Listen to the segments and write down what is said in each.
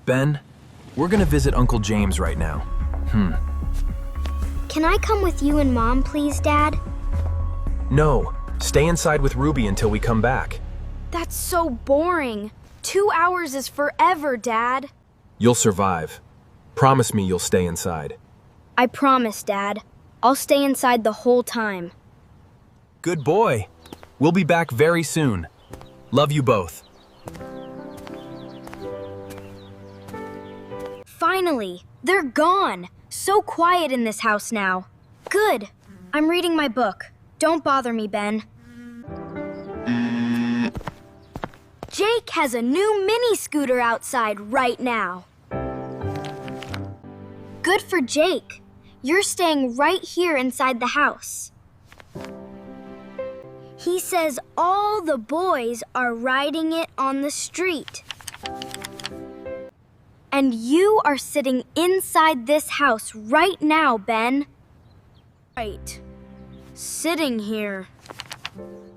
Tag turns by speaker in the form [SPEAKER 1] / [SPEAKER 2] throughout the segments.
[SPEAKER 1] Ben, we're gonna visit Uncle James right now.
[SPEAKER 2] Can I come with you and Mom, please, Dad?
[SPEAKER 1] No, stay inside with Ruby until we come back.
[SPEAKER 3] That's so boring. 2 hours is forever, Dad.
[SPEAKER 1] You'll survive. Promise me you'll stay inside.
[SPEAKER 3] I promise, Dad. I'll stay inside the whole time.
[SPEAKER 1] Good boy. We'll be back very soon. Love you both.
[SPEAKER 3] Finally, they're gone. So quiet in this house now. Good. I'm reading my book. Don't bother me, Ben. Jake has a new mini scooter outside right now. Good for Jake. You're staying right here inside the house. He says all the boys are riding it on the street. And you are sitting inside this house right now, Ben. Right. Sitting here.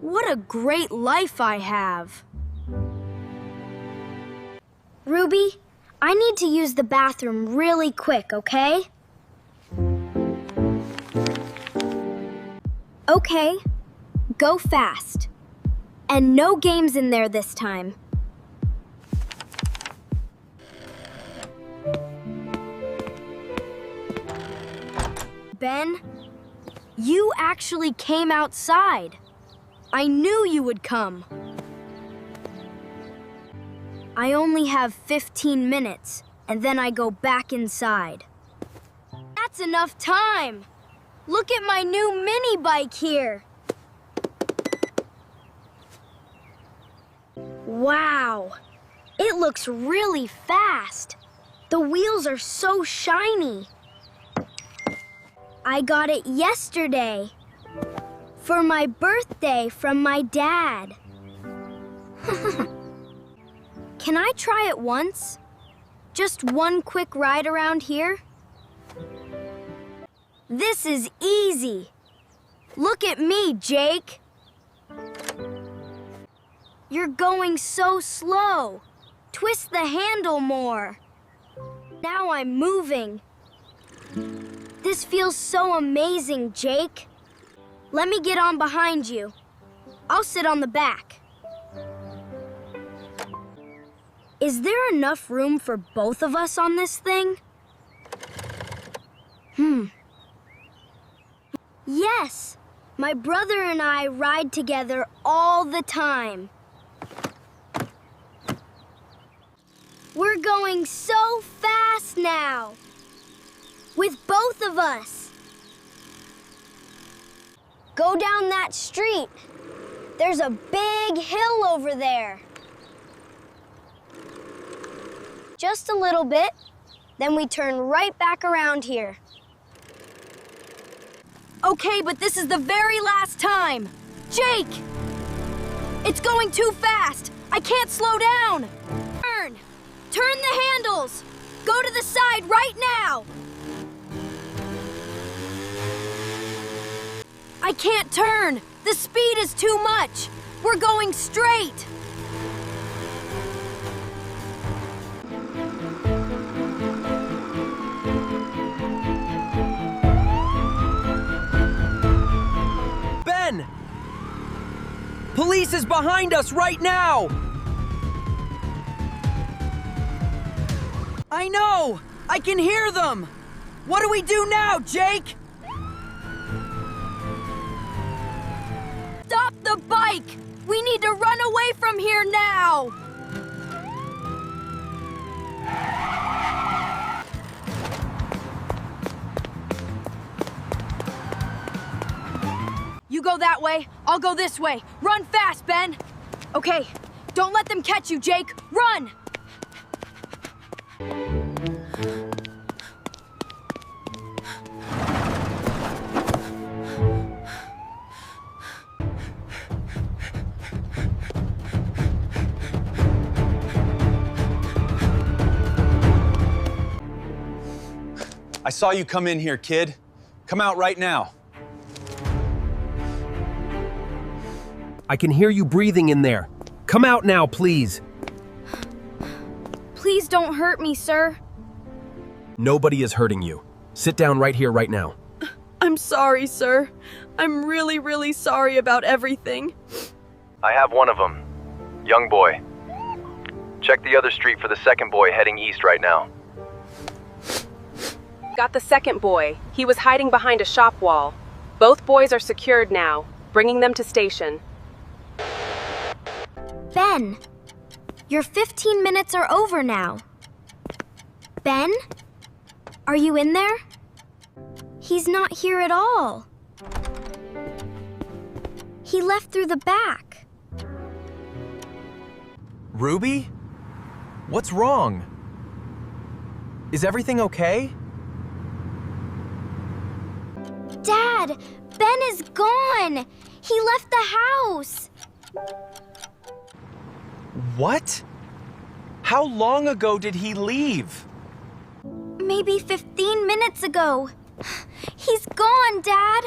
[SPEAKER 3] What a great life I have. Ruby, I need to use the bathroom really quick, okay? Okay, go fast. And no games in there this time. Ben, you actually came outside. I knew you would come. I only have 15 minutes, and then I go back inside. That's enough time. Look at my new mini bike here. Wow, it looks really fast. The wheels are so shiny. I got it yesterday for my birthday from my dad. Can I try it once? Just one quick ride around here? This is easy. Look at me, Jake. You're going so slow. Twist the handle more. Now I'm moving. This feels so amazing, Jake. Let me get on behind you. I'll sit on the back. Is there enough room for both of us on this thing? Yes, my brother and I ride together all the time. We're going so fast now. With both of us. Go down that street. There's a big hill over there. Just a little bit, then we turn right back around here. Okay, but this is the very last time. Jake! It's going too fast. I can't slow down. Turn! Turn the handles! Go to the side right now! I can't turn! The speed is too much! We're going straight!
[SPEAKER 1] Ben! Police is behind us right now! I know! I can hear them! What do we do now, Jake?
[SPEAKER 3] Stop the bike! We need to run away from here now! You go that way, I'll go this way. Run fast, Ben! Okay, don't let them catch you, Jake. Run!
[SPEAKER 4] I saw you come in here, kid. Come out right now.
[SPEAKER 1] I can hear you breathing in there. Come out now, please.
[SPEAKER 3] Please don't hurt me, sir.
[SPEAKER 1] Nobody is hurting you. Sit down right here, right now.
[SPEAKER 5] I'm sorry, sir. I'm really, really sorry about everything.
[SPEAKER 6] I have one of them. Young boy. Check the other street for the second boy heading east right now.
[SPEAKER 7] Got the second boy. He was hiding behind a shop wall. Both boys are secured now, bringing them to station.
[SPEAKER 3] Ben, your 15 minutes are over now. Ben? Are you in there? He's not here at all. He left through the back.
[SPEAKER 1] Ruby? What's wrong? Is everything okay?
[SPEAKER 3] Dad, Ben is gone. He left the house.
[SPEAKER 1] What? How long ago did he leave?
[SPEAKER 3] Maybe 15 minutes ago. He's gone, Dad.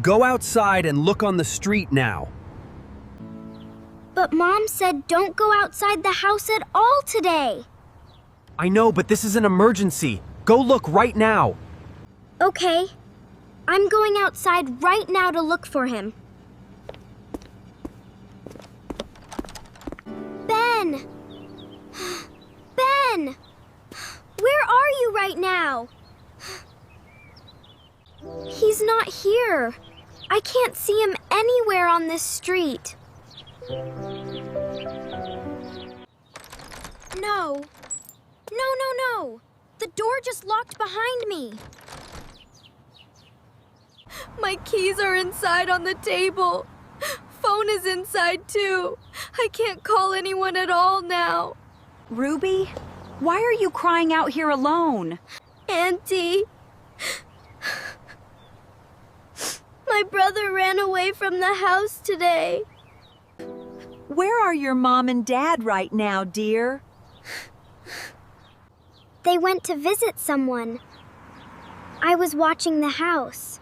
[SPEAKER 1] Go outside and look on the street now.
[SPEAKER 3] But Mom said don't go outside the house at all today.
[SPEAKER 1] I know, but this is an emergency. Go look right now.
[SPEAKER 3] Okay. I'm going outside right now to look for him. Ben! Ben! Where are you right now? He's not here. I can't see him anywhere on this street. No. No. The door just locked behind me.
[SPEAKER 5] My keys are inside on the table. Phone is inside too. I can't call anyone at all now.
[SPEAKER 8] Ruby, why are you crying out here alone?
[SPEAKER 3] Auntie. My brother ran away from the house today.
[SPEAKER 8] Where are your mom and dad right now, dear?
[SPEAKER 2] They went to visit someone. I was watching the house.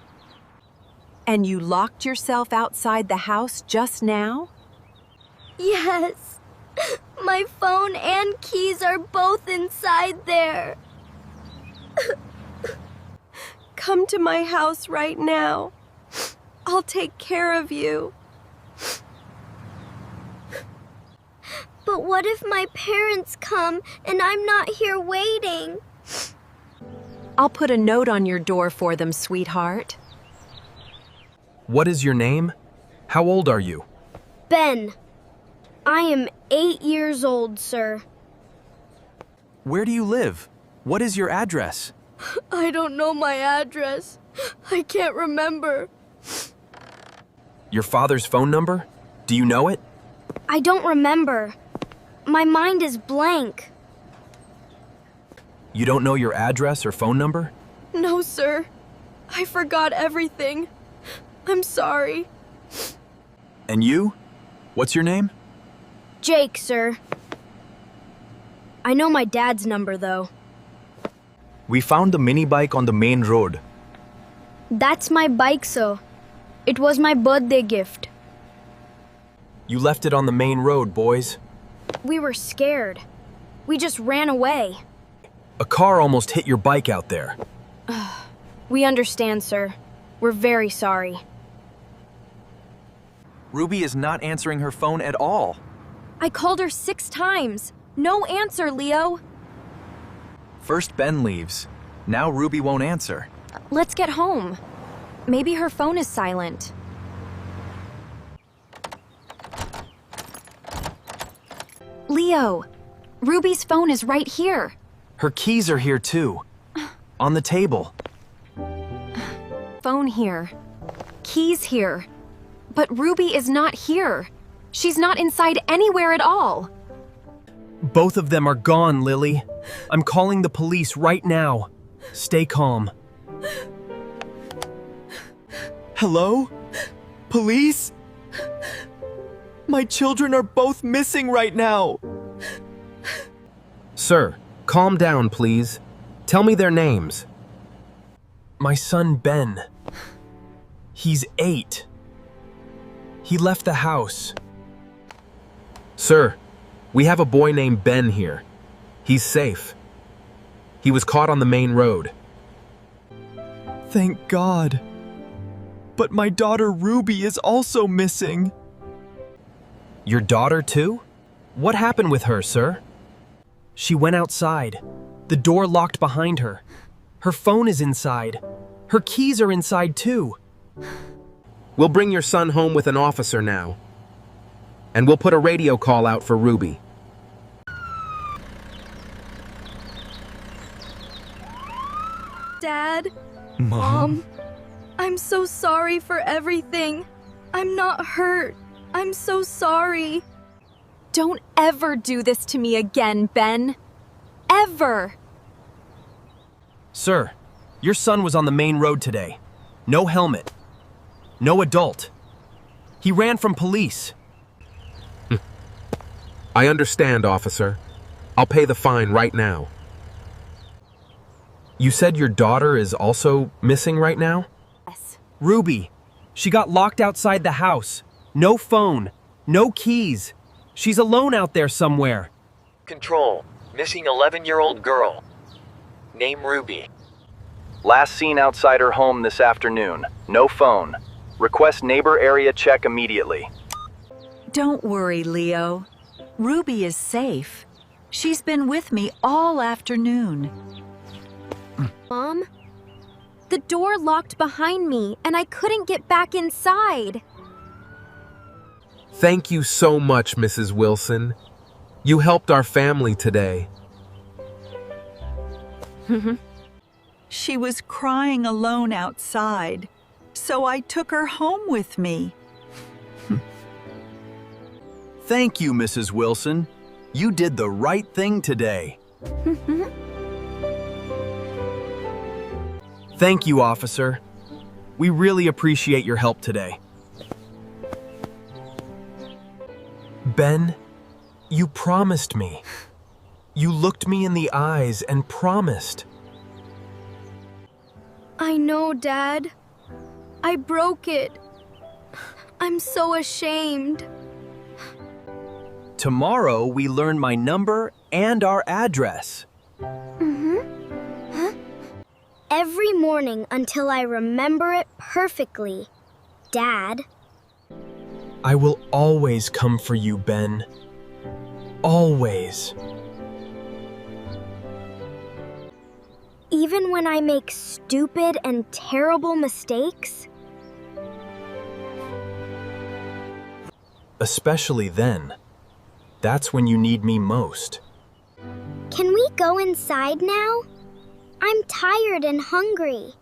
[SPEAKER 8] And you locked yourself outside the house just now?
[SPEAKER 3] Yes. My phone and keys are both inside there.
[SPEAKER 5] Come to my house right now. I'll take care of you.
[SPEAKER 3] But what if my parents come and I'm not here waiting?
[SPEAKER 7] I'll put a note on your door for them, sweetheart.
[SPEAKER 1] What is your name? How old are you?
[SPEAKER 3] Ben. I am 8 years old, sir.
[SPEAKER 1] Where do you live? What is your address?
[SPEAKER 5] I don't know my address. I can't remember.
[SPEAKER 1] Your father's phone number? Do you know it?
[SPEAKER 3] I don't remember. My mind is blank.
[SPEAKER 1] You don't know your address or phone number?
[SPEAKER 5] No, sir. I forgot everything. I'm sorry.
[SPEAKER 1] And you? What's your name?
[SPEAKER 3] Jake, sir. I know my dad's number, though.
[SPEAKER 9] We found the mini bike on the main road.
[SPEAKER 3] That's my bike, sir. It was my birthday gift.
[SPEAKER 1] You left it on the main road, boys.
[SPEAKER 3] We were scared. We just ran away.
[SPEAKER 1] A car almost hit your bike out there.
[SPEAKER 3] We understand, sir. We're very sorry.
[SPEAKER 1] Ruby is not answering her phone at all.
[SPEAKER 3] I called her 6 times. No answer, Leo.
[SPEAKER 1] First Ben leaves. Now Ruby won't answer.
[SPEAKER 3] Let's get home. Maybe her phone is silent. Leo, Ruby's phone is right here.
[SPEAKER 1] Her keys are here too. On the table.
[SPEAKER 3] Phone here. Keys here. But Ruby is not here. She's not inside anywhere at all.
[SPEAKER 1] Both of them are gone, Lily. I'm calling the police right now. Stay calm. Hello? Police? My children are both missing right now. Sir, calm down, please. Tell me their names. My son, Ben. He's 8. He left the house.
[SPEAKER 10] Sir, we have a boy named Ben here. He's safe. He was caught on the main road.
[SPEAKER 1] Thank God. But my daughter Ruby is also missing. Your daughter too? What happened with her, sir? She went outside. The door locked behind her. Her phone is inside. Her keys are inside too.
[SPEAKER 10] We'll bring your son home with an officer now. And we'll put a radio call out for Ruby.
[SPEAKER 5] Dad,
[SPEAKER 1] Mom?
[SPEAKER 5] I'm so sorry for everything. I'm not hurt. I'm so sorry.
[SPEAKER 8] Don't ever do this to me again, Ben. Ever.
[SPEAKER 1] Sir, your son was on the main road today. No helmet. No adult. He ran from police.
[SPEAKER 10] I understand, officer. I'll pay the fine right now. You said your daughter is also missing right now?
[SPEAKER 8] Yes.
[SPEAKER 1] Ruby. She got locked outside the house. No phone. No keys. She's alone out there somewhere.
[SPEAKER 11] Control. Missing 11-year-old girl. Name Ruby.
[SPEAKER 6] Last seen outside her home this afternoon. No phone. Request neighbor area check immediately.
[SPEAKER 12] Don't worry, Leo. Ruby is safe. She's been with me all afternoon.
[SPEAKER 3] Mom? The door locked behind me and I couldn't get back inside.
[SPEAKER 10] Thank you so much, Mrs. Wilson. You helped our family today.
[SPEAKER 12] She was crying alone outside, so I took her home with me.
[SPEAKER 4] Thank you, Mrs. Wilson. You did the right thing today.
[SPEAKER 1] Thank you, officer. We really appreciate your help today. Ben, you promised me. You looked me in the eyes and promised.
[SPEAKER 5] I know, Dad. I broke it. I'm so ashamed.
[SPEAKER 1] Tomorrow we learn my number and our address.
[SPEAKER 2] Every morning until I remember it perfectly, Dad.
[SPEAKER 1] I will always come for you, Ben. Always.
[SPEAKER 2] Even when I make stupid and terrible mistakes?
[SPEAKER 1] Especially then. That's when you need me most.
[SPEAKER 2] Can we go inside now? I'm tired and hungry.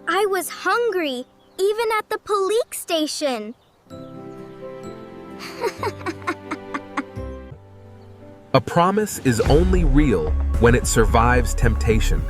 [SPEAKER 2] I was hungry even at the police station.
[SPEAKER 10] A promise is only real when it survives temptation.